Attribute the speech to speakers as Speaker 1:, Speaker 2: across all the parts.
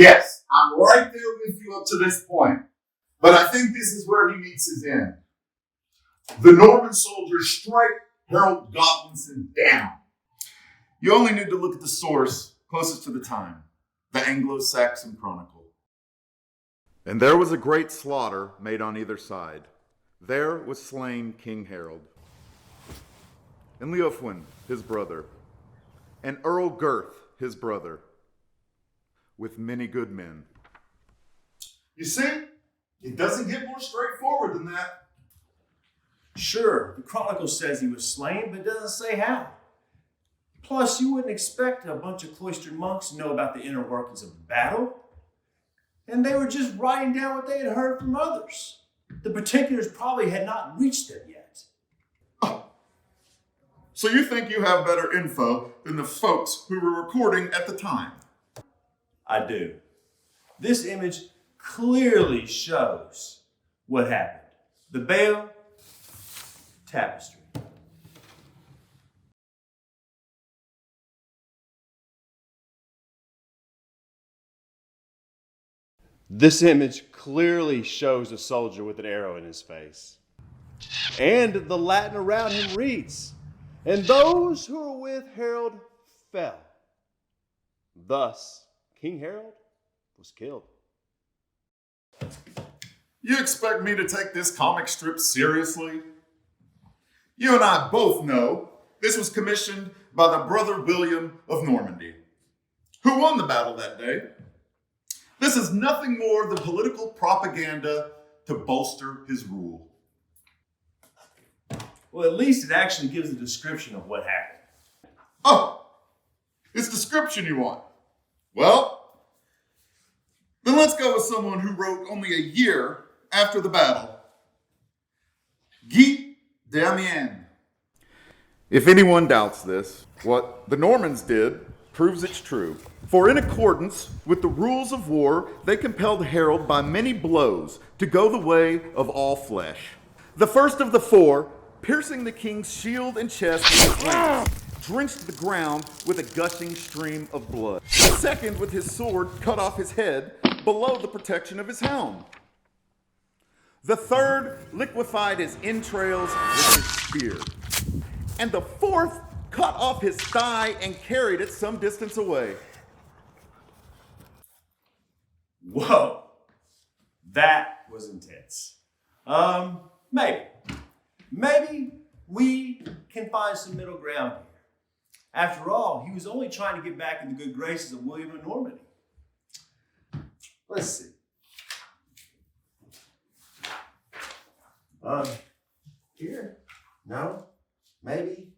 Speaker 1: Yes, I'm right there with you up to this point. But I think this is where he meets his end. The Norman soldiers strike Harold Godwinson down. You only need to look at the source closest to the time, the Anglo-Saxon Chronicle.
Speaker 2: And there was a great slaughter made on either side. There was slain King Harold, and Leofwin, his brother, and Earl Gurth, his brother, with many good men.
Speaker 1: You see, it doesn't get more straightforward than that.
Speaker 3: Sure, the Chronicle says he was slain, but it doesn't say how. Plus, you wouldn't expect a bunch of cloistered monks to know about the inner workings of the battle. And they were just writing down what they had heard from others. The particulars probably had not reached them yet.
Speaker 1: Oh. So you think you have better info than the folks who were recording at the time?
Speaker 3: I do. This image clearly shows what happened. The Bale Tapestry. This image clearly shows a soldier with an arrow in his face. And the Latin around him reads, "And those who were with Harold fell. Thus, King Harold was killed."
Speaker 1: You expect me to take this comic strip seriously? You and I both know this was commissioned by the brother William of Normandy, who won the battle that day. This is nothing more than political propaganda to bolster his rule.
Speaker 3: Well, at least it actually gives a description of what happened.
Speaker 1: Oh, it's description you want. Well, then let's go with someone who wrote only a year after the battle. Guy d'Amiens.
Speaker 2: If anyone doubts this, what the Normans did proves it's true. For in accordance with the rules of war, they compelled Harold by many blows to go the way of all flesh. The first of the four, piercing the king's shield and chest with his lance, drenched the ground with a gushing stream of blood. The second, with his sword, cut off his head below the protection of his helm. The third liquefied his entrails with his spear. And the fourth cut off his thigh and carried it some distance away.
Speaker 3: Whoa, that was intense. Maybe we can find some middle ground here. After all, he was only trying to get back in the good graces of William of Normandy. Let's see. Here? No? Maybe?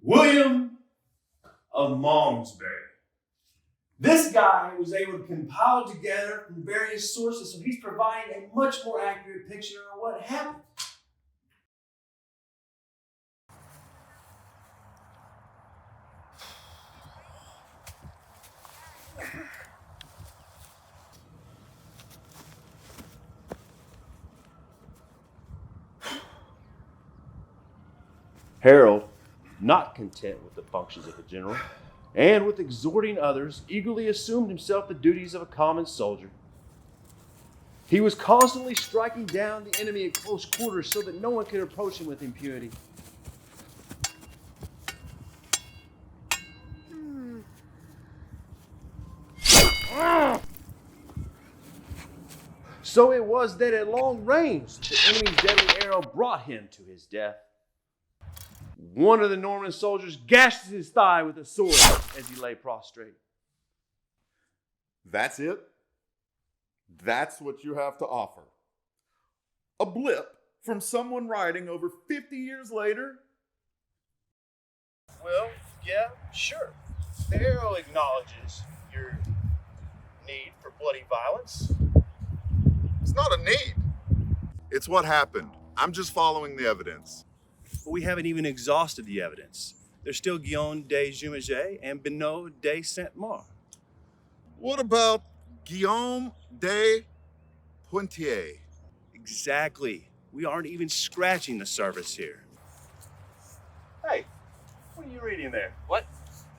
Speaker 3: William of Malmesbury. This guy was able to compile together from various sources, so he's providing a much more accurate picture of what happened. Harold, not content with the functions of a general, and with exhorting others, eagerly assumed himself the duties of a common soldier. He was constantly striking down the enemy at close quarters so that no one could approach him with impunity. So it was that at long range, the enemy's deadly arrow brought him to his death. One of the Norman soldiers gashed his thigh with a sword as he lay prostrate.
Speaker 2: That's it? That's what you have to offer? A blip from someone writing over 50 years later?
Speaker 4: Well, yeah, sure. The arrow acknowledges your need for bloody violence.
Speaker 2: It's not a need. It's what happened. I'm just following the evidence.
Speaker 3: But we haven't even exhausted the evidence. There's still Guillaume de Jumiget and Benoit de Saint-Mars.
Speaker 2: What about Guillaume de Poitiers?
Speaker 3: Exactly. We aren't even scratching the surface here.
Speaker 4: Hey, what are you reading there? What?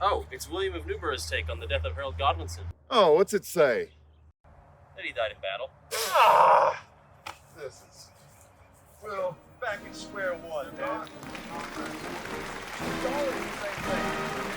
Speaker 5: Oh, it's William of Newborough's take on the death of Harold Godwinson.
Speaker 2: Oh, what's it say?
Speaker 5: That he died in battle.
Speaker 4: Ah! This is... Well, back at square one, man. It's always the same thing.